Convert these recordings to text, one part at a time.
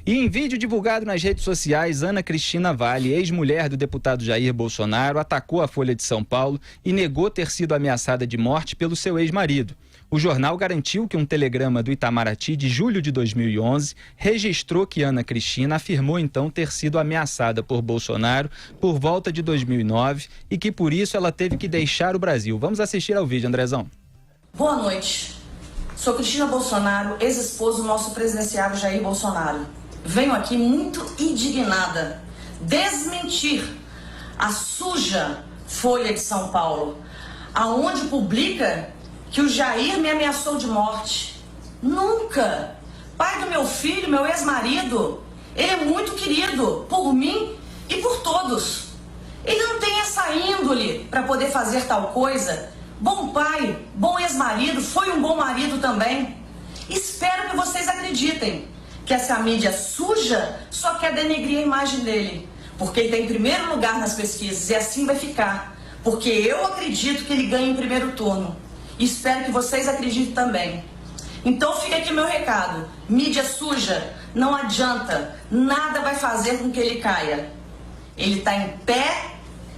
E em vídeo divulgado nas redes sociais, Ana Cristina Vale, ex-mulher do deputado Jair Bolsonaro, atacou a Folha de São Paulo e negou ter sido ameaçada de morte pelo seu ex-marido. O jornal garantiu que um telegrama do Itamaraty de julho de 2011 registrou que Ana Cristina afirmou então ter sido ameaçada por Bolsonaro por volta de 2009 e que por isso ela teve que deixar o Brasil. Vamos assistir ao vídeo, Andrezão. Boa noite. Sou Cristina Bolsonaro, ex-esposo do nosso presidenciável Jair Bolsonaro. Venho aqui muito indignada desmentir a suja Folha de São Paulo, aonde publica que o Jair me ameaçou de morte. Nunca! Pai do meu filho, meu ex-marido, ele é muito querido por mim e por todos. Ele não tem essa índole para poder fazer tal coisa. Bom pai, bom ex-marido, foi um bom marido também. Espero que vocês acreditem que essa mídia suja só quer denegrir a imagem dele, porque ele está em primeiro lugar nas pesquisas e assim vai ficar, porque eu acredito que ele ganha em primeiro turno. Espero que vocês acreditem também. Então fica aqui meu recado. Mídia suja, não adianta. Nada vai fazer com que ele caia. Ele está em pé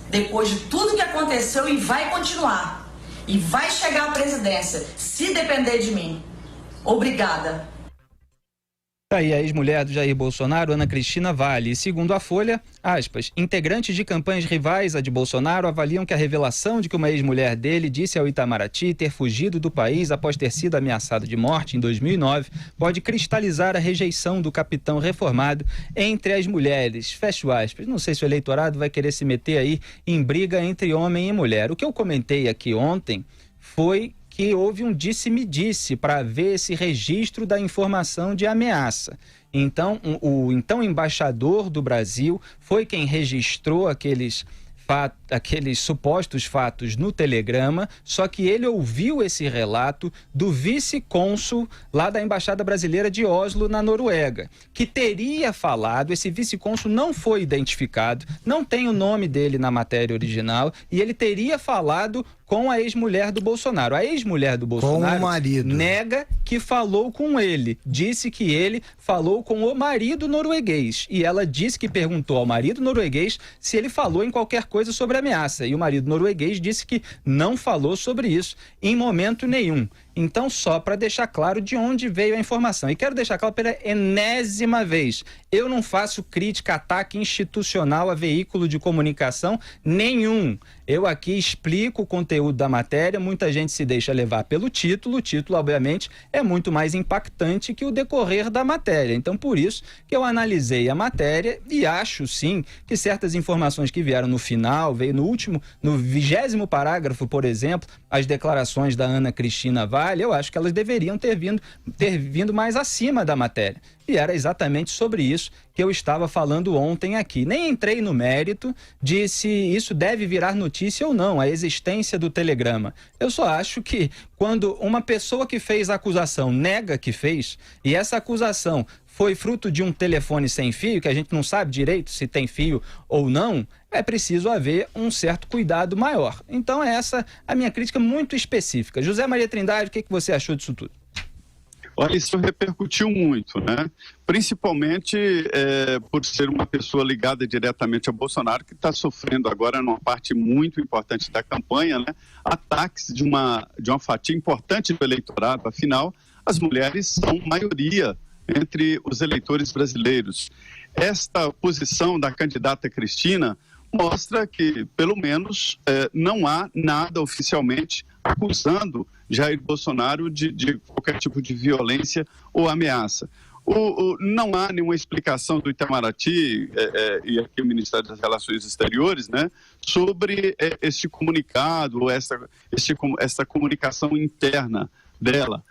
depois de tudo que aconteceu e vai continuar. E vai chegar à presidência, se depender de mim. Obrigada. Aí a ex-mulher do Jair Bolsonaro, Ana Cristina Vale. E segundo a Folha, aspas, integrantes de campanhas rivais à de Bolsonaro avaliam que a revelação de que uma ex-mulher dele disse ao Itamaraty ter fugido do país após ter sido ameaçado de morte em 2009 pode cristalizar a rejeição do capitão reformado entre as mulheres. Fecho aspas. Não sei se o eleitorado vai querer se meter aí em briga entre homem e mulher. O que eu comentei aqui ontem foi que houve um disse-me-disse para haver esse registro da informação de ameaça. Então, o então embaixador do Brasil foi quem registrou aqueles supostos fatos no telegrama, só que ele ouviu esse relato do vice-cônsul lá da Embaixada Brasileira de Oslo, na Noruega, que teria falado, esse vice-cônsul não foi identificado, não tem o nome dele na matéria original, e ele teria falado com a ex-mulher do Bolsonaro. A ex-mulher do Bolsonaro com o marido nega que falou com ele, disse que ele falou com o marido norueguês, e ela disse que perguntou ao marido norueguês se ele falou em qualquer coisa sobre ameaça, e o marido norueguês disse que não falou sobre isso em momento nenhum. Então, só para deixar claro de onde veio a informação. E quero deixar claro pela enésima vez, eu não faço crítica, ataque institucional a veículo de comunicação nenhum. Eu aqui explico o conteúdo da matéria, muita gente se deixa levar pelo título, o título, obviamente, é muito mais impactante que o decorrer da matéria. Então, por isso que eu analisei a matéria e acho, sim, que certas informações que vieram no final, veio no 20º parágrafo, por exemplo, as declarações da Ana Cristina Vale, eu acho que elas deveriam ter vindo mais acima da matéria. E era exatamente sobre isso que eu estava falando ontem aqui. Nem entrei no mérito de se isso deve virar notícia ou não, a existência do telegrama. Eu só acho que quando uma pessoa que fez a acusação nega que fez, e essa acusação foi fruto de um telefone sem fio, que a gente não sabe direito se tem fio ou não, é preciso haver um certo cuidado maior. Então é essa a minha crítica muito específica. José Maria Trindade, o que você achou disso tudo? Olha, isso repercutiu muito, né? Principalmente por ser uma pessoa ligada diretamente a Bolsonaro, que está sofrendo agora, numa parte muito importante da campanha, né? Ataques de uma fatia importante do eleitorado. Afinal, as mulheres são maioria entre os eleitores brasileiros. Esta posição da candidata Cristina mostra que, pelo menos, não há nada oficialmente acusando Jair Bolsonaro de qualquer tipo de violência ou ameaça. Não há nenhuma explicação do Itamaraty e aqui o Ministério das Relações Exteriores, né, sobre este comunicado, essa comunicação interna dela.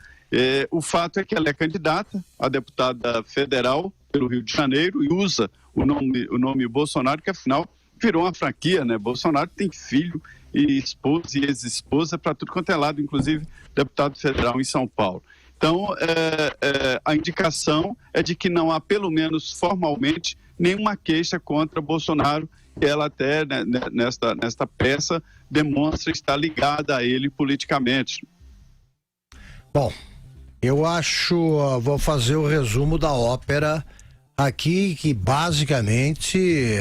O fato é que ela é candidata a deputada federal pelo Rio de Janeiro e usa o nome Bolsonaro, que afinal virou uma franquia, né? Bolsonaro tem filho e esposa e ex-esposa para tudo quanto é lado, inclusive deputado federal em São Paulo. Então, a indicação é de que não há, pelo menos formalmente, nenhuma queixa contra Bolsonaro, e ela até, né, nesta peça, demonstra estar ligada a ele politicamente. Bom, eu acho, vou fazer o resumo da ópera aqui que basicamente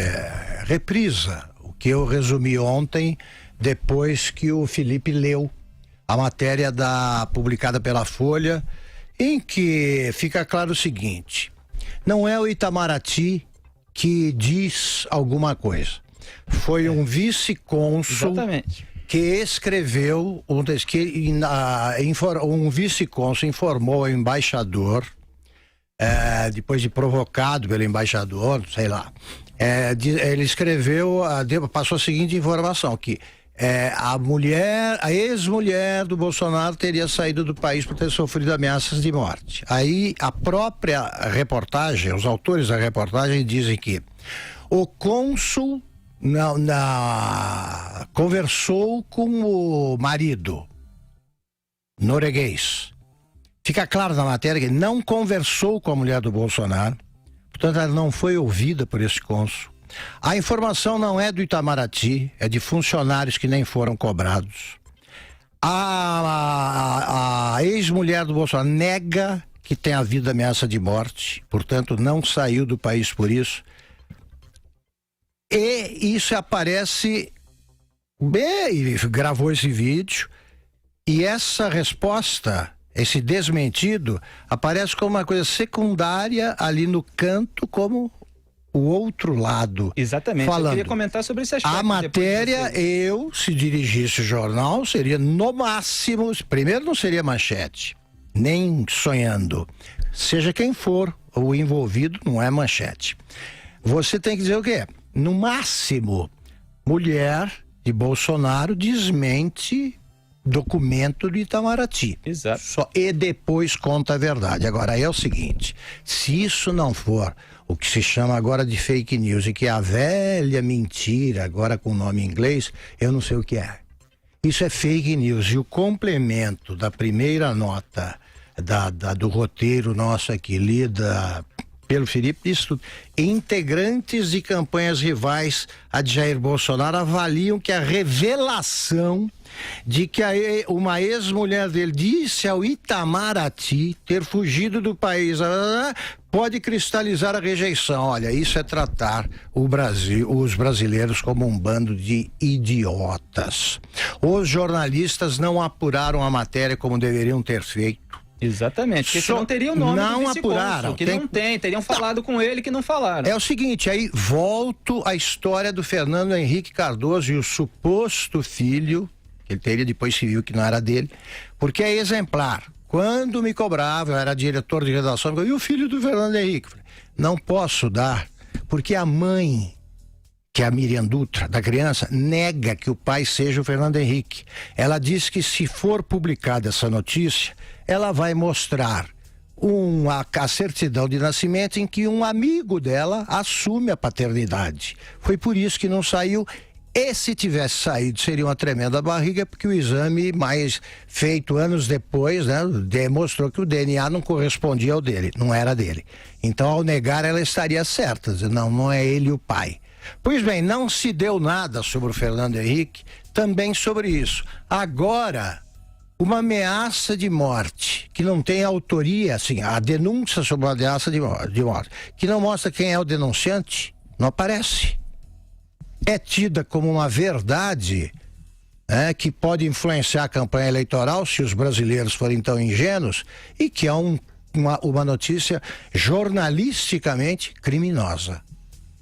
reprisa o que eu resumi ontem, depois que o Felipe leu a matéria publicada pela Folha, em que fica claro o seguinte: não é o Itamaraty que diz alguma coisa. Foi um vice-cônsul que escreveu, um vice-cônsul informou ao embaixador, depois de provocado pelo embaixador, sei lá, ele escreveu, passou a seguinte informação, que a ex-mulher do Bolsonaro teria saído do país por ter sofrido ameaças de morte. Aí a própria reportagem, os autores da reportagem dizem que o cônsul conversou com o marido norueguês. Fica claro na matéria que ele não conversou com a mulher do Bolsonaro, portanto ela não foi ouvida por esse cônsul. A informação não é do Itamaraty, é de funcionários que nem foram cobrados. A ex-mulher do Bolsonaro nega que tem havido ameaça de morte, portanto não saiu do país por isso. E isso aparece, ele gravou esse vídeo, e essa resposta, esse desmentido, aparece como uma coisa secundária ali no canto, como o outro lado. Exatamente, falando. Eu queria comentar sobre esse aspecto. A matéria, se dirigisse o jornal, seria no máximo, primeiro não seria manchete, nem sonhando. Seja quem for o envolvido, não é manchete. Você tem que dizer o quê? No máximo, mulher de Bolsonaro desmente documento do Itamaraty. Exato. E depois conta a verdade. Agora, é o seguinte: se isso não for o que se chama agora de fake news, e que é a velha mentira, agora com nome em inglês, eu não sei o que é. Isso é fake news. E o complemento da primeira nota do roteiro nosso aqui, lida pelo Felipe, diz tudo. Integrantes de campanhas rivais a de Jair Bolsonaro avaliam que a revelação de que uma ex-mulher dele disse ao Itamaraty ter fugido do país pode cristalizar a rejeição. Olha, isso é tratar os brasileiros como um bando de idiotas. Os jornalistas não apuraram a matéria como deveriam ter feito. Exatamente, porque senão teria o nome não do apuraram, que não tem, teriam falado com ele que não falaram. É o seguinte, aí volto à história do Fernando Henrique Cardoso e o suposto filho, que ele teria, depois se viu que não era dele, porque é exemplar. Quando me cobrava, eu era diretor de redação, e o filho do Fernando Henrique? Não posso dar, porque a mãe, que é a Miriam Dutra, da criança, nega que o pai seja o Fernando Henrique. Ela diz que se for publicada essa notícia, ela vai mostrar a certidão de nascimento em que um amigo dela assume a paternidade. Foi por isso que não saiu. E se tivesse saído, seria uma tremenda barriga, porque o exame mais feito anos depois, demonstrou que o DNA não correspondia ao dele, não era dele. Então, ao negar, ela estaria certa, dizendo, não é ele o pai. Pois bem, não se deu nada sobre o Fernando Henrique, também sobre isso. Agora, uma ameaça de morte, que não tem autoria, assim, a denúncia sobre uma ameaça de morte, que não mostra quem é o denunciante, não aparece. É tida como uma verdade, que pode influenciar a campanha eleitoral, se os brasileiros forem tão ingênuos, e que é uma notícia jornalisticamente criminosa.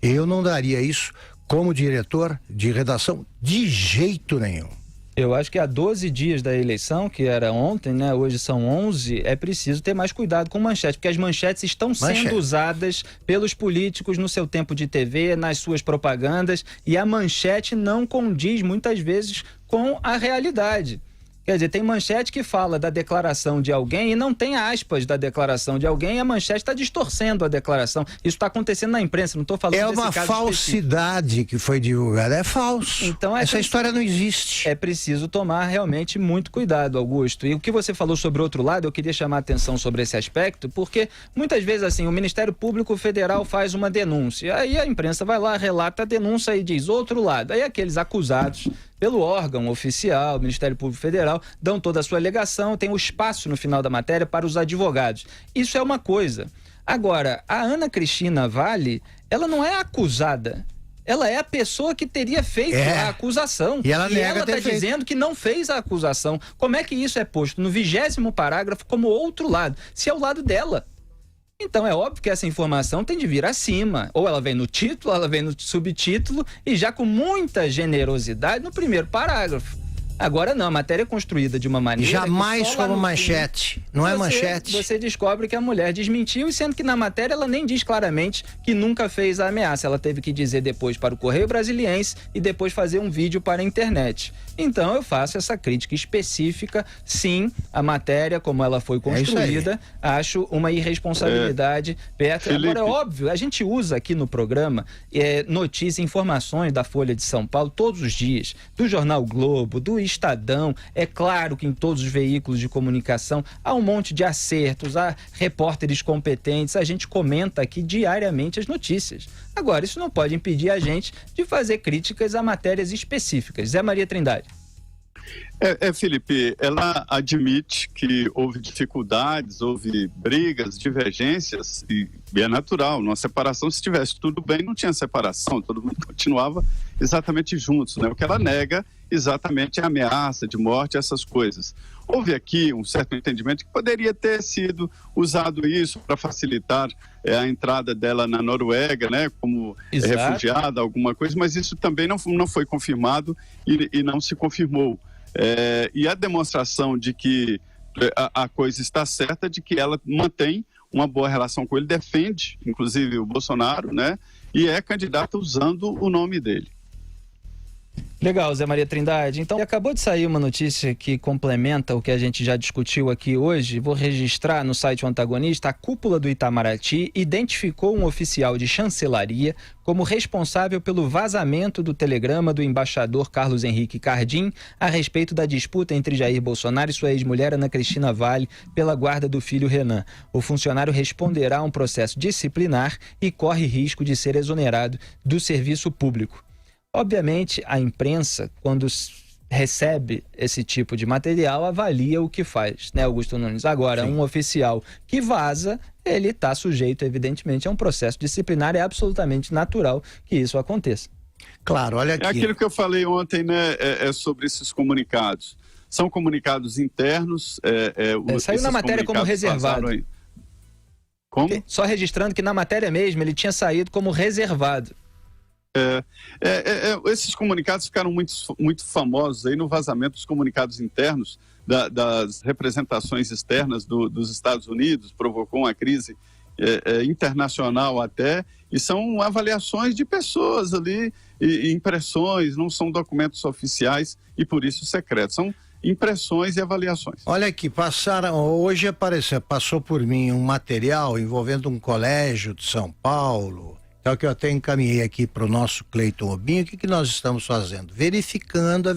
Eu não daria isso como diretor de redação de jeito nenhum. Eu acho que há 12 dias da eleição, que era ontem, né? Hoje são 11, é preciso ter mais cuidado com manchete, porque as manchetes estão sendo usadas pelos políticos no seu tempo de TV, nas suas propagandas, e a manchete não condiz muitas vezes com a realidade. Quer dizer, tem manchete que fala da declaração de alguém e não tem aspas da declaração de alguém, e a manchete está distorcendo a declaração. Isso está acontecendo na imprensa, não estou falando desse caso específico. É uma falsidade que foi divulgada, é falso. Então, essa história não existe. É preciso tomar realmente muito cuidado, Augusto. E o que você falou sobre o outro lado, eu queria chamar a atenção sobre esse aspecto, porque muitas vezes assim, o Ministério Público Federal faz uma denúncia, aí a imprensa vai lá, relata a denúncia e diz outro lado. Aí aqueles acusados pelo órgão oficial, Ministério Público Federal, dão toda a sua alegação, tem o espaço no final da matéria para os advogados. Isso é uma coisa. Agora, a Ana Cristina Vale, ela não é acusada. Ela é a pessoa que teria feito a acusação. E ela está dizendo que não fez a acusação. Como é que isso é posto no 20º parágrafo como outro lado? Se é o lado dela. Então é óbvio que essa informação tem de vir acima. Ou ela vem no título, ou ela vem no subtítulo e já com muita generosidade no primeiro parágrafo. Agora não, a matéria é construída de uma maneira... Jamais como manchete, não é manchete. Você descobre que a mulher desmentiu, sendo que na matéria ela nem diz claramente que nunca fez a ameaça. Ela teve que dizer depois para o Correio Brasiliense e depois fazer um vídeo para a internet. Então eu faço essa crítica específica. Sim, a matéria, como ela foi construída, acho uma irresponsabilidade. Agora, é óbvio, a gente usa aqui no programa notícias, informações da Folha de São Paulo todos os dias, do Jornal Globo, do Estadão. É claro que em todos os veículos de comunicação há um monte de acertos, há repórteres competentes, a gente comenta aqui diariamente as notícias. Agora, isso não pode impedir a gente de fazer críticas a matérias específicas. Zé Maria Trindade. Felipe, ela admite que houve dificuldades, houve brigas, divergências, e é natural, numa separação, se tivesse tudo bem, não tinha separação, todo mundo continuava exatamente juntos, né? O que ela nega exatamente é a ameaça de morte, essas coisas. Houve aqui um certo entendimento que poderia ter sido usado isso para facilitar a entrada dela na Noruega, né, como refugiada, alguma coisa, mas isso também não foi confirmado e não se confirmou. E a demonstração de que a coisa está certa, de que ela mantém uma boa relação com ele, defende, inclusive, o Bolsonaro, né, e é candidata usando o nome dele. Legal, Zé Maria Trindade. Então, acabou de sair uma notícia que complementa o que a gente já discutiu aqui hoje. Vou registrar no site O Antagonista. A cúpula do Itamaraty identificou um oficial de chancelaria como responsável pelo vazamento do telegrama do embaixador Carlos Henrique Cardim a respeito da disputa entre Jair Bolsonaro e sua ex-mulher Ana Cristina Vale pela guarda do filho Renan. O funcionário responderá a um processo disciplinar e corre risco de ser exonerado do serviço público. Obviamente, a imprensa, quando recebe esse tipo de material, avalia o que faz, né, Augusto Nunes? Agora, um oficial que vaza, ele está sujeito, evidentemente, a um processo disciplinar. É absolutamente natural que isso aconteça. Claro, olha aqui. É aquilo que eu falei ontem, né, sobre esses comunicados. São comunicados internos. Saiu na matéria como reservado. Como? Só registrando que na matéria mesmo ele tinha saído como reservado. Esses comunicados ficaram muito famosos aí no vazamento dos comunicados internos das representações externas dos Estados Unidos, provocou uma crise internacional até, e são avaliações de pessoas ali, e impressões, não são documentos oficiais e por isso secretos, são impressões e avaliações. Olha aqui, hoje passou por mim um material envolvendo um colégio de São Paulo. É o que eu até encaminhei aqui para o nosso Cleiton Obinho. O que nós estamos fazendo? Verificando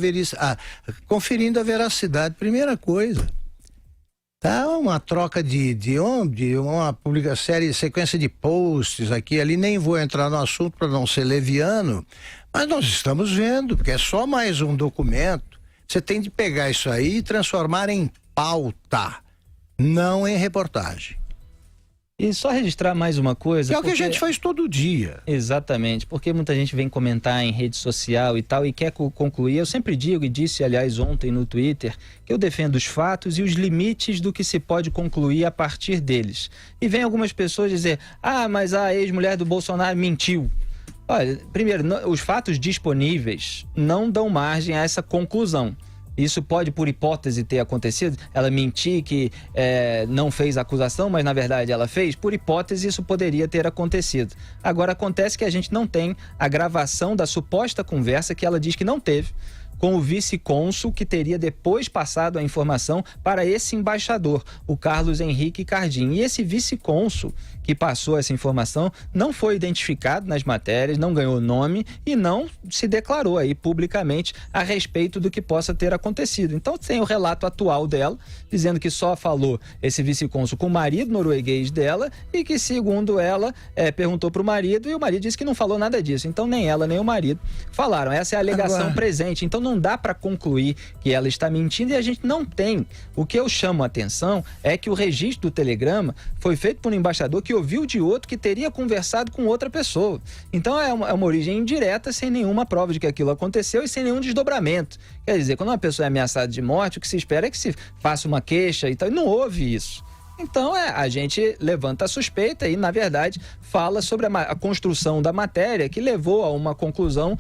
conferindo a veracidade. Primeira coisa, tá uma troca de uma sequência de posts aqui e ali, nem vou entrar no assunto para não ser leviano, mas nós estamos vendo, porque é só mais um documento. Você tem de pegar isso aí e transformar em pauta, não em reportagem. E só registrar mais uma coisa... É o que a gente faz todo dia. Exatamente, porque muita gente vem comentar em rede social e tal e quer concluir. Eu sempre digo, e disse, aliás, ontem no Twitter, que eu defendo os fatos e os limites do que se pode concluir a partir deles. E vem algumas pessoas dizer, mas a ex-mulher do Bolsonaro mentiu. Olha, primeiro, os fatos disponíveis não dão margem a essa conclusão. Isso pode, por hipótese, ter acontecido. Ela mentir que não fez a acusação, mas na verdade ela fez. Por hipótese, isso poderia ter acontecido. Agora, acontece que a gente não tem a gravação da suposta conversa que ela diz que não teve com o vice-cônsul que teria depois passado a informação para esse embaixador, o Carlos Henrique Cardim. E esse vice-cônsul que passou essa informação não foi identificado nas matérias, não ganhou nome e não se declarou aí publicamente a respeito do que possa ter acontecido. Então tem o relato atual dela, dizendo que só falou esse vice-cônsul com o marido norueguês dela e que, segundo ela, perguntou para o marido e o marido disse que não falou nada disso. Então nem ela nem o marido falaram. Essa é a alegação presente. Então não dá para concluir que ela está mentindo e a gente não tem. O que eu chamo a atenção é que o registro do telegrama foi feito por um embaixador que ouviu de outro que teria conversado com outra pessoa. Então é uma origem indireta, sem nenhuma prova de que aquilo aconteceu e sem nenhum desdobramento. Quer dizer, quando uma pessoa é ameaçada de morte, o que se espera é que se faça uma queixa e tal, e não houve isso. Então, a gente levanta a suspeita e, na verdade, fala sobre a construção da matéria que levou a uma conclusão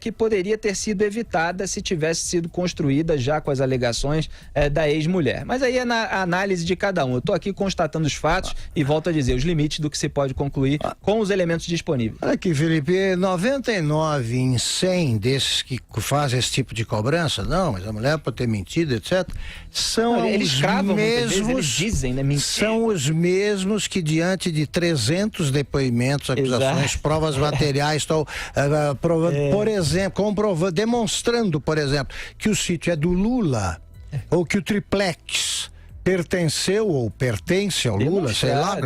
que poderia ter sido evitada se tivesse sido construída já com as alegações da ex-mulher. Mas aí é na análise de cada um. Eu estou aqui constatando os fatos e volto a dizer, os limites do que se pode concluir com os elementos disponíveis. Olha aqui, Felipe, 99 em 100 desses que fazem esse tipo de cobrança, não, mas a mulher pode ter mentido, etc., são eles os cravam mesmos... Vezes, eles dizem, né? São os mesmos que, diante de 300 depoimentos, acusações, Exato. provas materiais, tal, por exemplo, demonstrando, por exemplo, que o sítio é do Lula, ou que o triplex pertenceu ou pertence ao Lula, sei lá.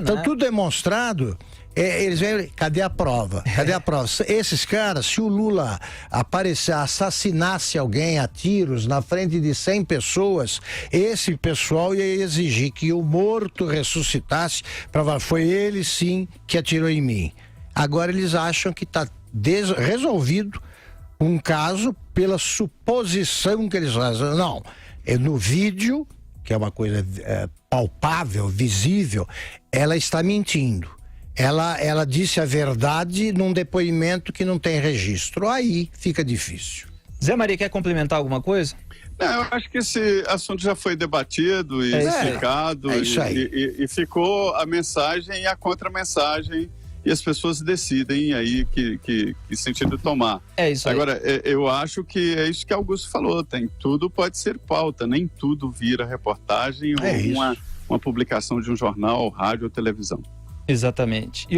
Então, tudo demonstrado. Eles vêm, cadê a prova? Cadê a prova? Esses caras, se o Lula aparecer, assassinasse alguém a tiros na frente de 100 pessoas, esse pessoal ia exigir que o morto ressuscitasse para falar, foi ele sim que atirou em mim. Agora eles acham que está resolvido um caso pela suposição que eles fazem. Não, no vídeo, que é uma coisa palpável, visível, ela está mentindo. Ela disse a verdade num depoimento que não tem registro. Aí fica difícil. Zé Maria, quer complementar alguma coisa? Não, eu acho que esse assunto já foi debatido e explicado. E ficou a mensagem e a contramensagem. E as pessoas decidem aí que sentido tomar. É isso aí. Agora, eu acho que é isso que Augusto falou. Tudo pode ser pauta, nem tudo vira reportagem ou uma publicação de um jornal, rádio ou televisão. Exatamente.